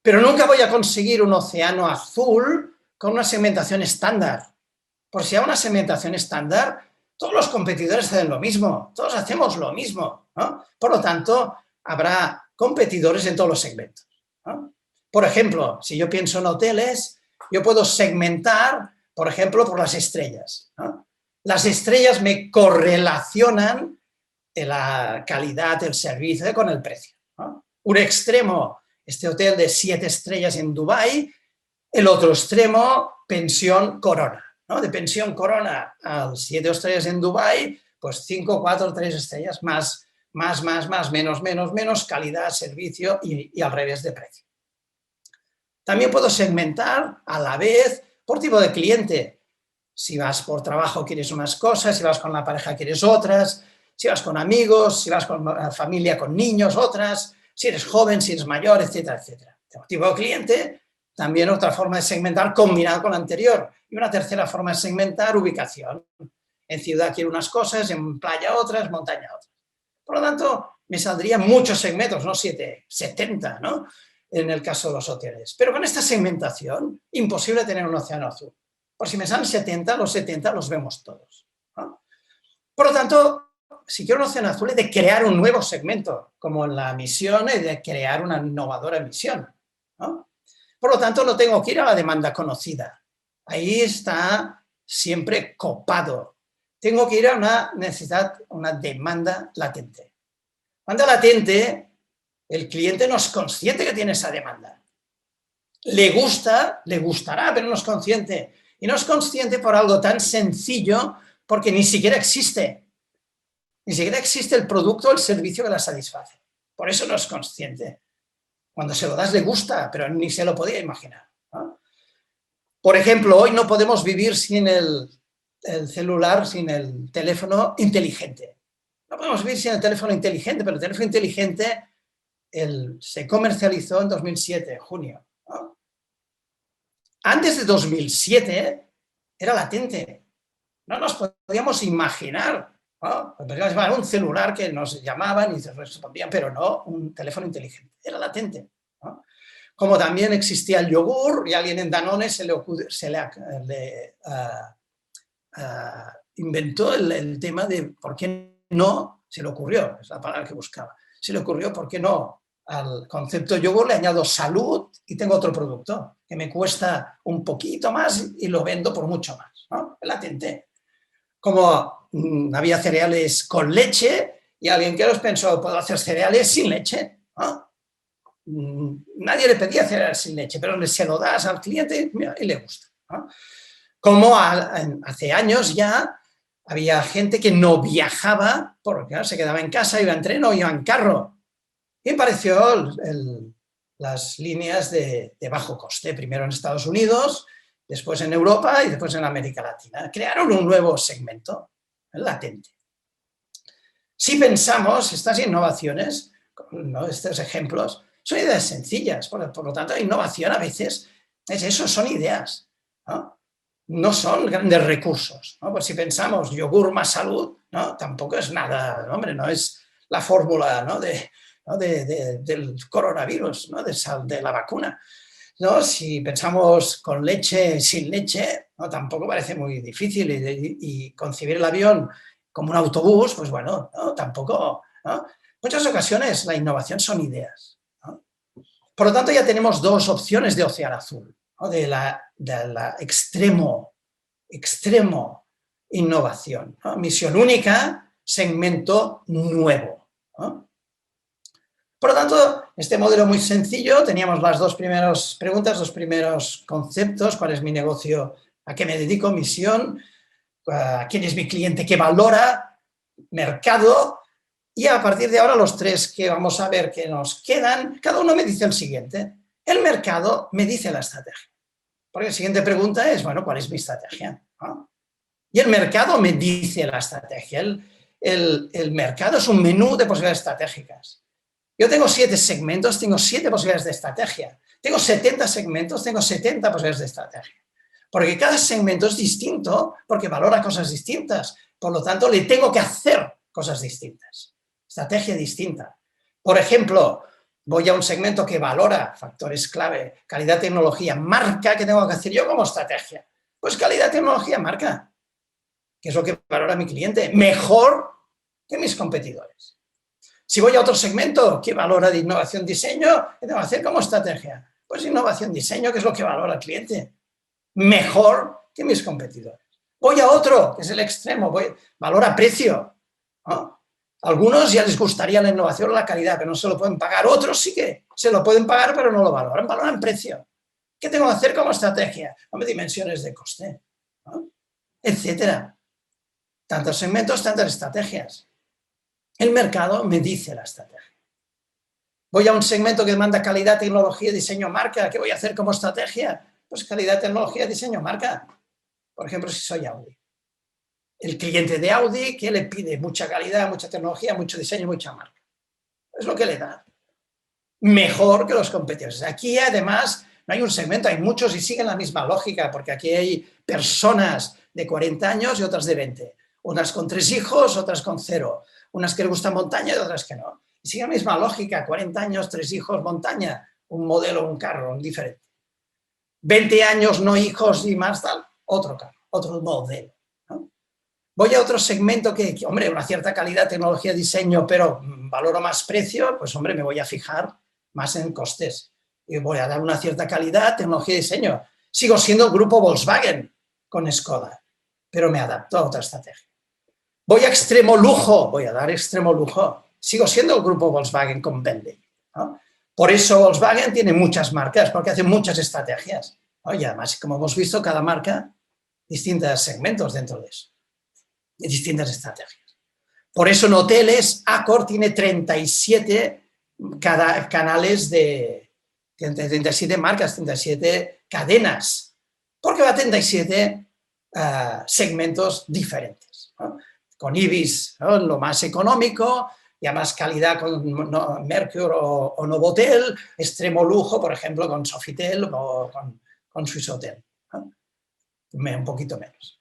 Pero nunca voy a conseguir un océano azul con una segmentación estándar. Por si hay una segmentación estándar, todos los competidores hacen lo mismo, todos hacemos lo mismo, ¿no? Por lo tanto, habrá competidores en todos los segmentos, ¿no? Por ejemplo, si yo pienso en hoteles, yo puedo segmentar, por ejemplo, por las estrellas, ¿no? Las estrellas me correlacionan la calidad del servicio con el precio, ¿no? Un extremo, este hotel de 7 estrellas en Dubái, el otro extremo, pensión Corona, ¿no? De pensión Corona a 7 estrellas en Dubái, pues 5, 4, 3 estrellas, más, menos, calidad, servicio y al revés de precio. También puedo segmentar a la vez por tipo de cliente. Si vas por trabajo quieres unas cosas, si vas con la pareja quieres otras, si vas con amigos, si vas con familia, con niños, otras, si eres joven, si eres mayor, etcétera, etcétera. Tipo de cliente, también otra forma de segmentar combinada con la anterior. Y una tercera forma de segmentar, ubicación. En ciudad quiero unas cosas, en playa otras, montaña otras. Por lo tanto, me saldrían muchos segmentos, no 7, 70, ¿no? En el caso de los hoteles. Pero con esta segmentación, imposible tener un océano azul. Por si me salen 70, los 70 los vemos todos, ¿no? Por lo tanto, si quiero un océano azul, he de crear un nuevo segmento, como en la misión, he de crear una innovadora misión, ¿no? Por lo tanto, no tengo que ir a la demanda conocida. Ahí está siempre copado. Tengo que ir a una necesidad, una demanda latente. Demanda latente, el cliente no es consciente que tiene esa demanda. Le gusta, le gustará, pero no es consciente. Y no es consciente por algo tan sencillo, porque ni siquiera existe. Ni siquiera existe el producto o el servicio que la satisface. Por eso no es consciente. Cuando se lo das le gusta, pero ni se lo podía imaginar, ¿no? Por ejemplo, hoy no podemos vivir sin el celular, sin el teléfono inteligente. No podemos vivir sin el teléfono inteligente, pero el teléfono inteligente se comercializó en 2007, junio, ¿no? Antes de 2007 era latente. No nos podíamos imaginar, ¿no? Podríamos llamar un celular que nos llamaban y se respondían, pero no un teléfono inteligente. Era latente, ¿no? Como también existía el yogur y a alguien en Danone inventó el tema de por qué no, se le ocurrió, es la palabra que buscaba, se le ocurrió por qué no al concepto yogur le añado salud y tengo otro producto que me cuesta un poquito más y lo vendo por mucho más, ¿no? Es latente. Como había cereales con leche y alguien que los pensó, puedo hacer cereales sin leche, ¿no? Nadie le pedía cereales sin leche, pero se lo das al cliente y le gusta, ¿no? Como hace años ya había gente que no viajaba porque se quedaba en casa, iba en tren o iba en carro. Y apareció las líneas de bajo coste, primero en Estados Unidos, después en Europa y después en América Latina. Crearon un nuevo segmento, latente. Si pensamos, estas innovaciones, ¿no?, estos ejemplos, son ideas sencillas, por lo tanto, la innovación a veces es eso, son ideas, ¿no? No son grandes recursos, ¿no? Pues si pensamos yogur más salud, ¿no?, tampoco es nada, hombre, no es la fórmula, ¿no?, del coronavirus, ¿no?, de la vacuna, ¿no? Si pensamos con leche, sin leche, ¿no?, tampoco parece muy difícil, y concebir el avión como un autobús, pues bueno, ¿no?, tampoco, ¿no? En muchas ocasiones la innovación son ideas, ¿no? Por lo tanto, ya tenemos dos opciones de océano azul, ¿no?, de la extremo innovación, ¿no? Misión única, segmento nuevo, ¿no? Por lo tanto, este modelo muy sencillo, teníamos las dos primeras preguntas, los primeros conceptos: cuál es mi negocio, a qué me dedico, misión, quién es mi cliente, qué valora, mercado, y a partir de ahora los tres que vamos a ver que nos quedan, cada uno me dice el siguiente. El mercado me dice la estrategia. Porque la siguiente pregunta es, bueno, ¿cuál es mi estrategia? ¿No? Y el mercado me dice la estrategia. El mercado es un menú de posibilidades estratégicas. Yo tengo 7 segmentos, tengo 7 posibilidades de estrategia. Tengo 70 segmentos, tengo 70 posibilidades de estrategia. Porque cada segmento es distinto, porque valora cosas distintas. Por lo tanto, le tengo que hacer cosas distintas. Estrategia distinta. Por ejemplo, voy a un segmento que valora factores clave, calidad, tecnología, marca. ¿Qué tengo que hacer yo como estrategia? Pues calidad, tecnología, marca. ¿Qué es lo que valora mi cliente? Mejor que mis competidores. Si voy a otro segmento que valora de innovación, diseño, ¿qué tengo que hacer como estrategia? Pues innovación, diseño, ¿qué es lo que valora el cliente? Mejor que mis competidores. Voy a otro, que es el extremo, valora precio, ¿no? Algunos ya les gustaría la innovación o la calidad, pero no se lo pueden pagar. Otros sí que se lo pueden pagar, pero no lo valoran. Valoran precio. ¿Qué tengo que hacer como estrategia? Hombre, dimensiones de coste, ¿no?, etcétera. Tantos segmentos, tantas estrategias. El mercado me dice la estrategia. Voy a un segmento que demanda calidad, tecnología, diseño, marca. ¿Qué voy a hacer como estrategia? Pues calidad, tecnología, diseño, marca. Por ejemplo, si soy Audi. El cliente de Audi, ¿qué le pide? Mucha calidad, mucha tecnología, mucho diseño, mucha marca. Es lo que le da. Mejor que los competidores. Aquí, además, no hay un segmento, hay muchos y siguen la misma lógica, porque aquí hay personas de 40 años y otras de 20. Unas con 3 hijos, otras con 0. Unas que les gusta montaña y otras que no. Y sigue la misma lógica, 40 años, 3 hijos, montaña, un modelo, un carro, un diferente. 20 años, no hijos y más tal, otro carro, otro modelo, ¿no? Voy a otro segmento que, hombre, una cierta calidad, tecnología, diseño, pero valoro más precio, pues hombre, me voy a fijar más en costes. Y voy a dar una cierta calidad, tecnología y diseño. Sigo siendo el grupo Volkswagen con Skoda, pero me adapto a otra estrategia. Voy a extremo lujo, voy a dar extremo lujo. Sigo siendo el grupo Volkswagen con Bentley, ¿no? Por eso Volkswagen tiene muchas marcas, porque hace muchas estrategias, ¿no? Y además, como hemos visto, cada marca, distintos segmentos dentro de eso, y distintas estrategias. Por eso en hoteles, Accor tiene 37 canales de 37 marcas, 37 cadenas, porque va a 37 segmentos diferentes, ¿no? Con Ibis, ¿no?, lo más económico, y a más calidad con Mercure o Novotel, extremo lujo, por ejemplo, con Sofitel o con Swissôtel, ¿no? Un poquito menos.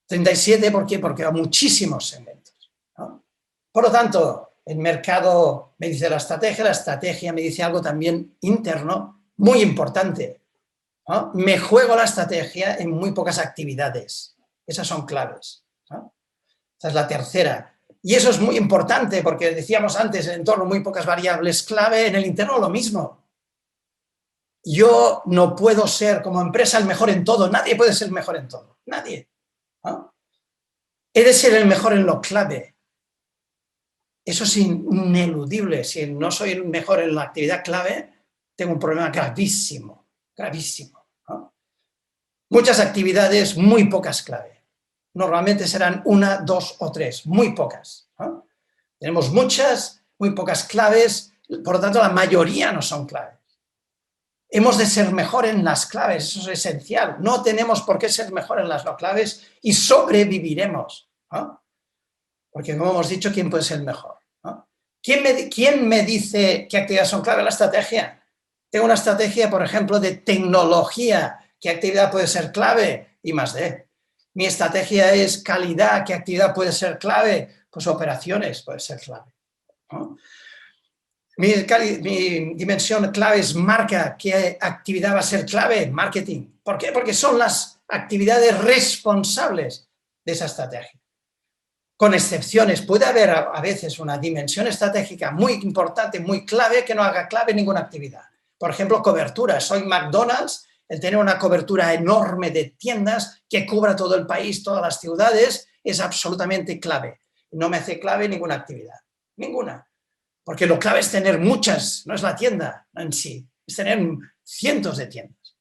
37, ¿por qué? Porque hay muchísimos segmentos, ¿no? Por lo tanto, el mercado me dice la estrategia me dice algo también interno muy importante, ¿no? Me juego la estrategia en muy pocas actividades. Esas son claves, ¿no? Esa es la tercera. Y eso es muy importante porque decíamos antes, el entorno, muy pocas variables clave, en el interno lo mismo. Yo no puedo ser como empresa el mejor en todo, nadie puede ser el mejor en todo, nadie, ¿no? He de ser el mejor en lo clave. Eso es ineludible. Si no soy el mejor en la actividad clave, tengo un problema gravísimo, gravísimo, ¿no? Muchas actividades, muy pocas clave. Normalmente serán 1, 2 o 3, muy pocas, ¿no? Tenemos muchas, muy pocas claves, por lo tanto la mayoría no son claves. Hemos de ser mejor en las claves, eso es esencial. No tenemos por qué ser mejor en las no claves y sobreviviremos, ¿no? Porque como hemos dicho, ¿quién puede ser el mejor? ¿No? ¿Quién me dice qué actividades son clave? La estrategia. Tengo una estrategia, por ejemplo, de tecnología. ¿Qué actividad puede ser clave? I+D. Mi estrategia es calidad. ¿Qué actividad puede ser clave? Pues operaciones puede ser clave, ¿no? Mi dimensión clave es marca. ¿Qué actividad va a ser clave? Marketing. ¿Por qué? Porque son las actividades responsables de esa estrategia. Con excepciones, puede haber a veces una dimensión estratégica muy importante, muy clave, que no haga clave ninguna actividad. Por ejemplo, cobertura. Soy McDonald's, el tener una cobertura enorme de tiendas que cubra todo el país, todas las ciudades, es absolutamente clave. No me hace clave ninguna actividad, ninguna. Porque lo clave es tener muchas, no es la tienda en sí, es tener cientos de tiendas.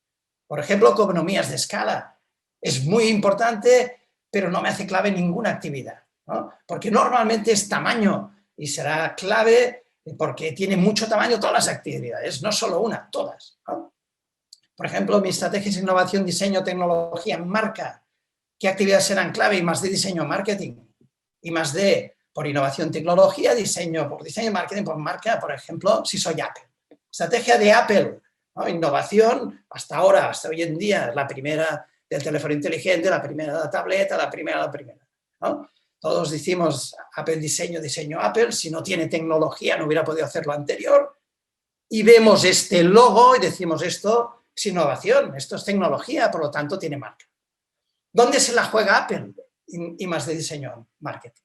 Por ejemplo, economías de escala. Es muy importante, pero no me hace clave ninguna actividad, ¿no? Porque normalmente es tamaño y será clave porque tiene mucho tamaño todas las actividades, no solo una, todas, ¿no? Por ejemplo, mi estrategia es innovación, diseño, tecnología, marca. ¿Qué actividades serán clave? I+D, diseño, marketing. I+D por innovación, tecnología, diseño, por diseño, marketing, por marca, por ejemplo, si soy Apple. Estrategia de Apple, ¿no? Innovación, hasta ahora, hasta hoy en día, la primera del teléfono inteligente, la primera de la tableta, la primera, ¿no? Todos decimos Apple diseño, diseño Apple, si no tiene tecnología no hubiera podido hacer lo anterior. Y vemos este logo y decimos esto es innovación, esto es tecnología, por lo tanto tiene marca. ¿Dónde se la juega Apple? I+D diseño, marketing.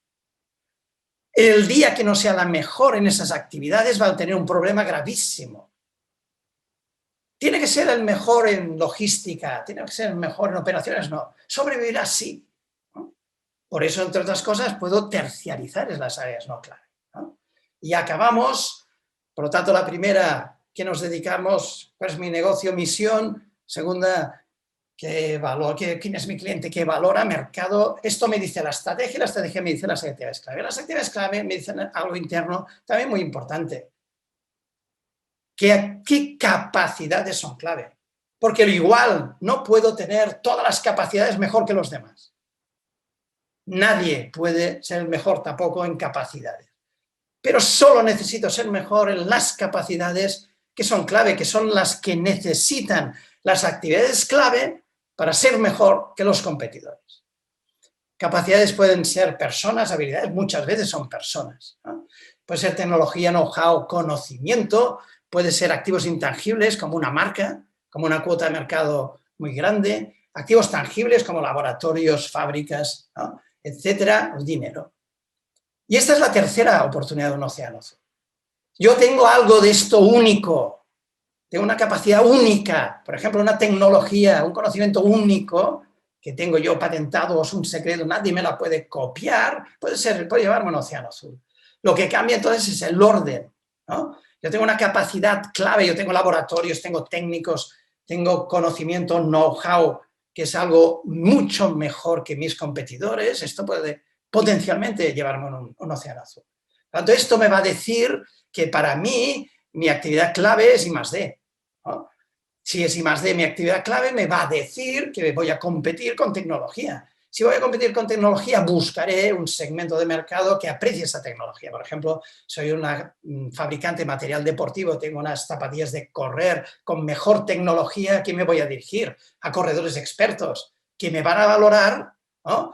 El día que no sea la mejor en esas actividades va a tener un problema gravísimo. Tiene que ser el mejor en logística, tiene que ser el mejor en operaciones, no. Sobrevivir así, ¿no? Por eso, entre otras cosas, puedo terciarizar las áreas no clave, ¿no? Y acabamos, por lo tanto, la primera, que nos dedicamos, pues mi negocio, misión. Segunda, quién es mi cliente, qué valora, mercado. Esto me dice la estrategia me dice las actividades clave. Las actividades clave me dicen algo interno también muy importante. ¿Qué capacidades son clave? Porque al igual no puedo tener todas las capacidades mejor que los demás. Nadie puede ser el mejor tampoco en capacidades. Pero solo necesito ser mejor en las capacidades que son clave, que son las que necesitan las actividades clave para ser mejor que los competidores. Capacidades pueden ser personas, habilidades, muchas veces son personas, ¿no? Puede ser tecnología, know-how, conocimiento, puede ser activos intangibles como una marca, como una cuota de mercado muy grande, activos tangibles como laboratorios, fábricas, ¿no? Etcétera, dinero. Y esta es la tercera oportunidad de un océano azul. Yo tengo algo de esto único, tengo una capacidad única, por ejemplo, una tecnología, un conocimiento único que tengo yo patentado, es un secreto, nadie me la puede copiar, puede llevarme a un océano azul. Lo que cambia entonces es el orden, ¿no? Yo tengo una capacidad clave, yo tengo laboratorios, tengo técnicos, tengo conocimiento, know-how, que es algo mucho mejor que mis competidores. Esto puede potencialmente llevarme a un océano azul. Por lo tanto, esto me va a decir que para mí mi actividad clave es I+D, ¿no? Si es I+D mi actividad clave, me va a decir que voy a competir con tecnología. Si voy a competir con tecnología, buscaré un segmento de mercado que aprecie esa tecnología. Por ejemplo, soy una fabricante de material deportivo, tengo unas zapatillas de correr con mejor tecnología, ¿a quién me voy a dirigir? A corredores expertos que me van a valorar, ¿no?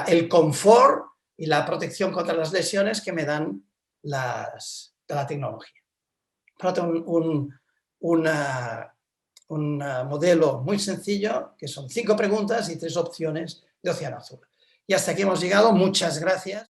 El confort y la protección contra las lesiones que me dan la tecnología. Por lo tanto, un modelo muy sencillo, que son 5 preguntas y 3 opciones de océano azul. Y hasta aquí hemos llegado. Muchas gracias.